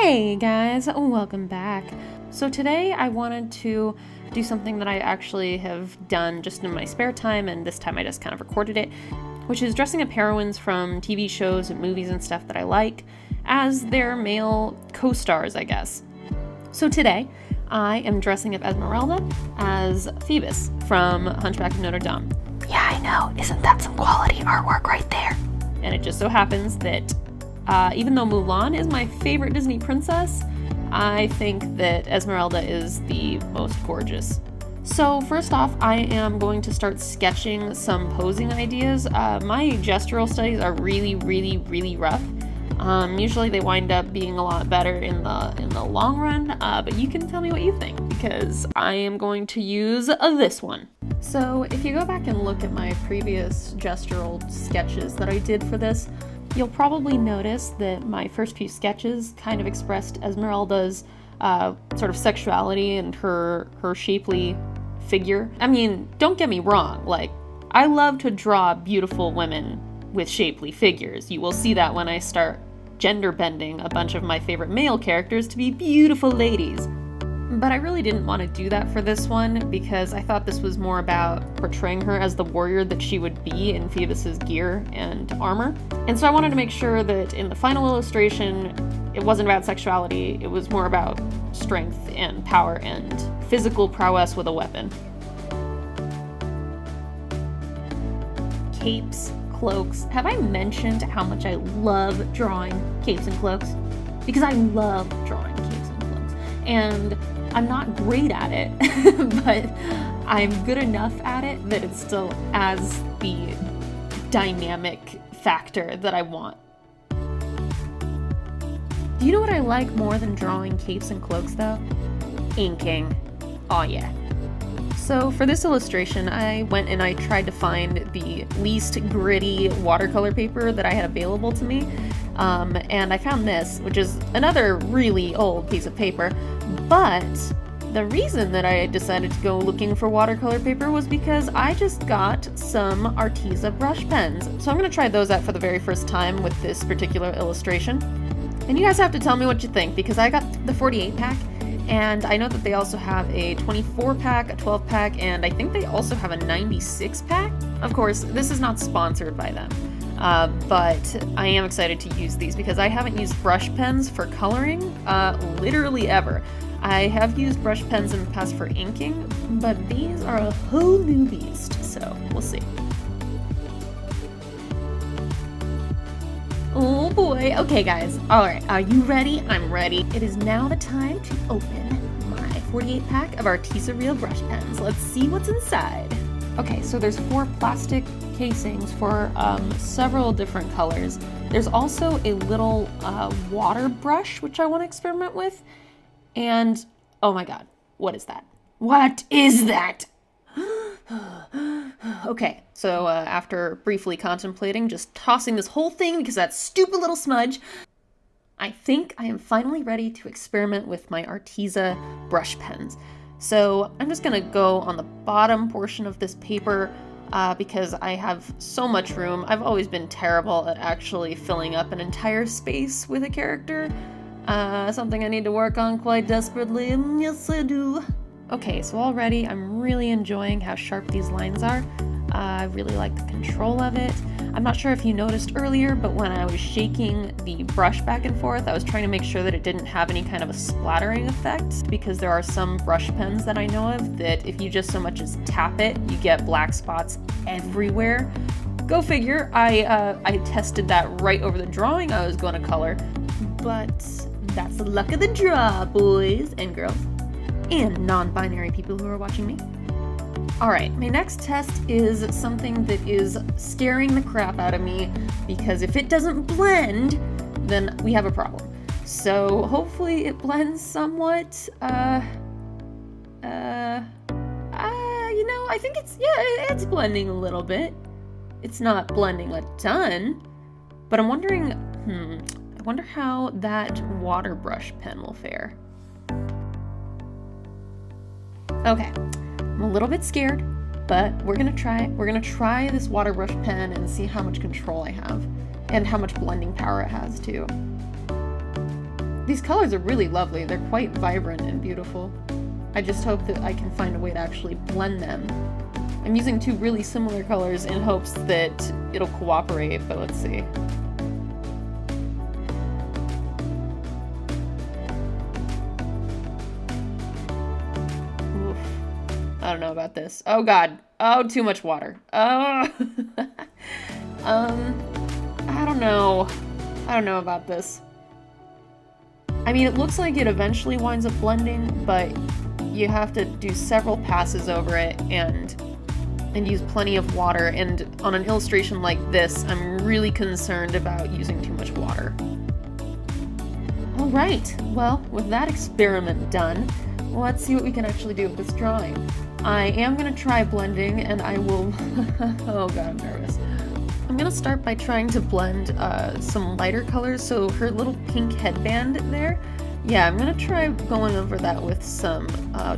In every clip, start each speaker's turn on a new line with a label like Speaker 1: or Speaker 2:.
Speaker 1: Hey guys, welcome back. So today I wanted to do something that I actually have done just in my spare time, and this time I just kind of recorded it, which is dressing up heroines from TV shows and movies and stuff that I like as their male co-stars, I guess. So today I am dressing up Esmeralda as Phoebus from Hunchback of Notre Dame.
Speaker 2: Yeah, I know. Isn't that some quality artwork right there?
Speaker 1: And it just so happens that even though Mulan is my favorite Disney princess, I think that Esmeralda is the most gorgeous. So first off, I am going to start sketching some posing ideas. My gestural studies are really rough. Usually they wind up being a lot better in the long run, but you can tell me what you think, because I am going to use this one. So if you go back and look at my previous gestural sketches that I did for this, you'll probably notice that my first few sketches kind of expressed Esmeralda's sort of sexuality and her shapely figure. I mean, don't get me wrong, like, I love to draw beautiful women with shapely figures. You will see that when I start gender bending a bunch of my favorite male characters to be beautiful ladies. But I really didn't want to do that for this one, because I thought this was more about portraying her as the warrior that she would be in Phoebus's gear and armor. And so I wanted to make sure that in the final illustration, it wasn't about sexuality, it was more about strength and power and physical prowess with a weapon. Capes, cloaks. Have I mentioned how much I love drawing capes and cloaks? Because I love drawing capes and cloaks. And I'm not great at it, but I'm good enough at it that it still adds the dynamic factor that I want. Do you know what I like more than drawing capes and cloaks though? Inking. Oh yeah. So for this illustration, I went and I tried to find the least gritty watercolor paper that I had available to me. And I found this, which is another really old piece of paper, but the reason that I decided to go looking for watercolor paper was because I just got some Arteza brush pens. So I'm going to try those out for the very first time with this particular illustration. And you guys have to tell me what you think, because I got the 48 pack, and I know that they also have a 24 pack, a 12 pack, and I think they also have a 96 pack. Of course, this is not sponsored by them. But I am excited to use these because I haven't used brush pens for coloring literally ever. I have used brush pens in the past for inking, but these are a whole new beast, so we'll see. Oh boy. Okay guys, alright, are you ready? I'm ready. It is now the time to open my 48 pack of Arteza Real brush pens. Let's see what's inside. Okay, so there's 4 plastic casings for several different colors. There's also a little water brush, which I want to experiment with. And, oh my god, what is that? What is that? Okay, so after briefly contemplating, just tossing this whole thing because that stupid little smudge, I think I am finally ready to experiment with my Arteza brush pens. So I'm just gonna go on the bottom portion of this paper because I have so much room. I've always been terrible at actually filling up an entire space with a character. Something I need to work on quite desperately. Yes, I do. Okay, so already I'm really enjoying how sharp these lines are. I really like the control of it. I'm not sure if you noticed earlier, but when I was shaking the brush back and forth, I was trying to make sure that it didn't have any kind of a splattering effect, because there are some brush pens that I know of that if you just so much as tap it, you get black spots everywhere. Go figure, I tested that right over the drawing I was going to color, but that's the luck of the draw, boys and girls, and non-binary people who are watching me. Alright, my next test is something that is scaring the crap out of me, because if it doesn't blend, then we have a problem. So hopefully it blends somewhat. You know, I think it's blending a little bit. It's not blending a ton, but I'm wondering, I wonder how that water brush pen will fare. Okay. I'm a little bit scared, but we're gonna try it. We're gonna try this water brush pen and see how much control I have and how much blending power it has too. These colors are really lovely. They're quite vibrant and beautiful. I just hope that I can find a way to actually blend them. I'm using two really similar colors in hopes that it'll cooperate, but let's see. Oof. I don't know about this. Oh god. Oh, too much water. Oh. I don't know. I don't know about this. I mean, it looks like it eventually winds up blending, but you have to do several passes over it and use plenty of water, and on an illustration like this, I'm really concerned about using too much water. Alright, well, with that experiment done, let's see what we can actually do with this drawing. I am going to try blending, and I will... oh god, I'm nervous. I'm going to start by trying to blend some lighter colors, so her little pink headband there, yeah, I'm going to try going over that with some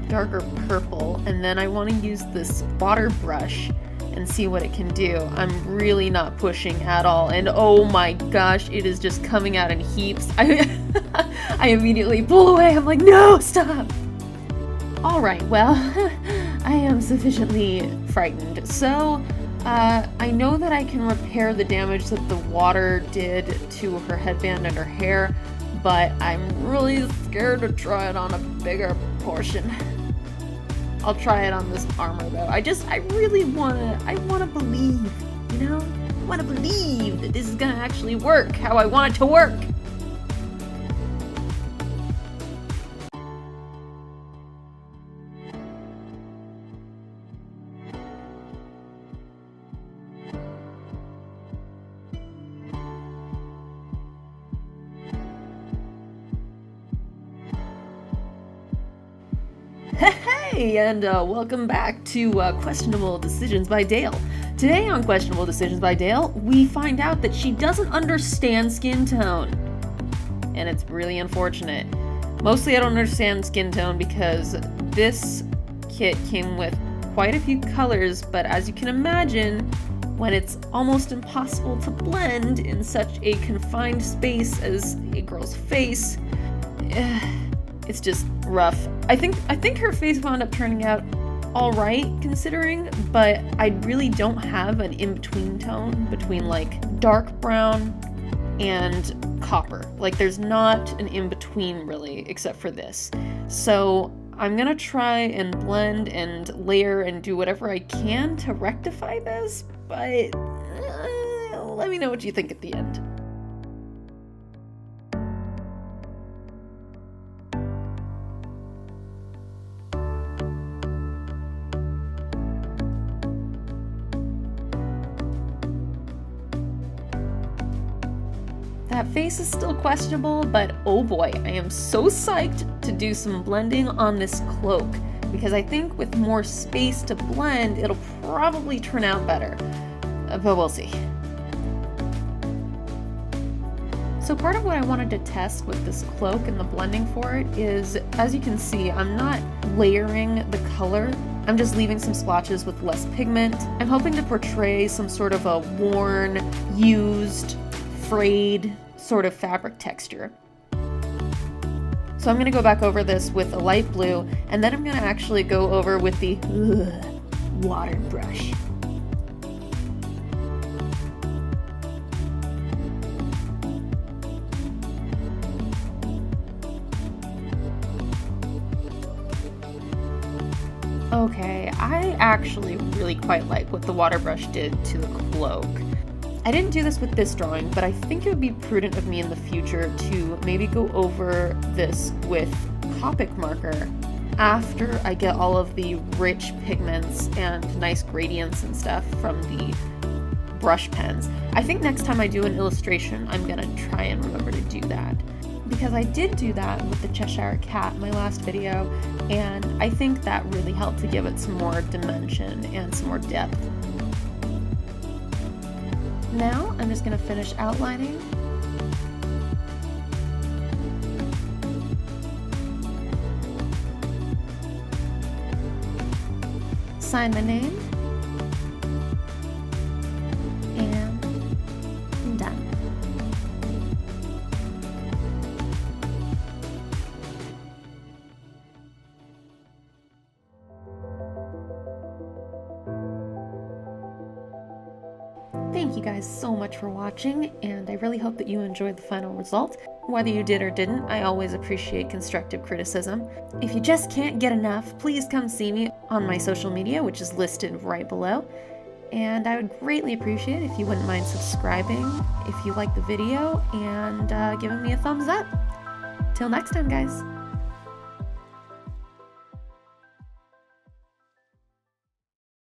Speaker 1: darker purple, and then I want to use this water brush and see what it can do. I'm really not pushing at all, and oh my gosh, it is just coming out in heaps. I immediately pull away. I'm like, no, stop! Alright, well, I am sufficiently frightened, so I know that I can repair the damage that the water did to her headband and her hair, but I'm really scared to try it on a bigger portion. I'll try it on this armor though. I really wanna believe, you know? I wanna believe that this is gonna actually work how I want it to work. Hey, and welcome back to Questionable Decisions by Dale. Today on Questionable Decisions by Dale, we find out that she doesn't understand skin tone. And it's really unfortunate. Mostly I don't understand skin tone because this kit came with quite a few colors, but as you can imagine, when it's almost impossible to blend in such a confined space as a girl's face, it's just rough. I think her face wound up turning out alright considering, but I really don't have an in-between tone between like dark brown and copper. Like there's not an in-between really, except for this. So I'm gonna try and blend and layer and do whatever I can to rectify this, but let me know what you think at the end. That face is still questionable, but oh boy, I am so psyched to do some blending on this cloak, because I think with more space to blend, it'll probably turn out better, but we'll see. So part of what I wanted to test with this cloak and the blending for it is, as you can see, I'm not layering the color. I'm just leaving some splotches with less pigment. I'm hoping to portray some sort of a worn, used, frayed sort of fabric texture. So I'm going to go back over this with a light blue, and then I'm going to actually go over with the water brush. Okay, I actually really quite like what the water brush did to the cloak. I didn't do this with this drawing, but I think it would be prudent of me in the future to maybe go over this with Copic marker after I get all of the rich pigments and nice gradients and stuff from the brush pens. I think next time I do an illustration, I'm gonna try and remember to do that. Because I did do that with the Cheshire Cat in my last video, and I think that really helped to give it some more dimension and some more depth. Now I'm just going to finish outlining. Sign the name. And done. Thank you guys so much for watching, and I really hope that you enjoyed the final result. Whether you did or didn't, I always appreciate constructive criticism. If you just can't get enough, please come see me on my social media, which is listed right below. And I would greatly appreciate it if you wouldn't mind subscribing if you liked the video and giving me a thumbs up. Till next time, guys.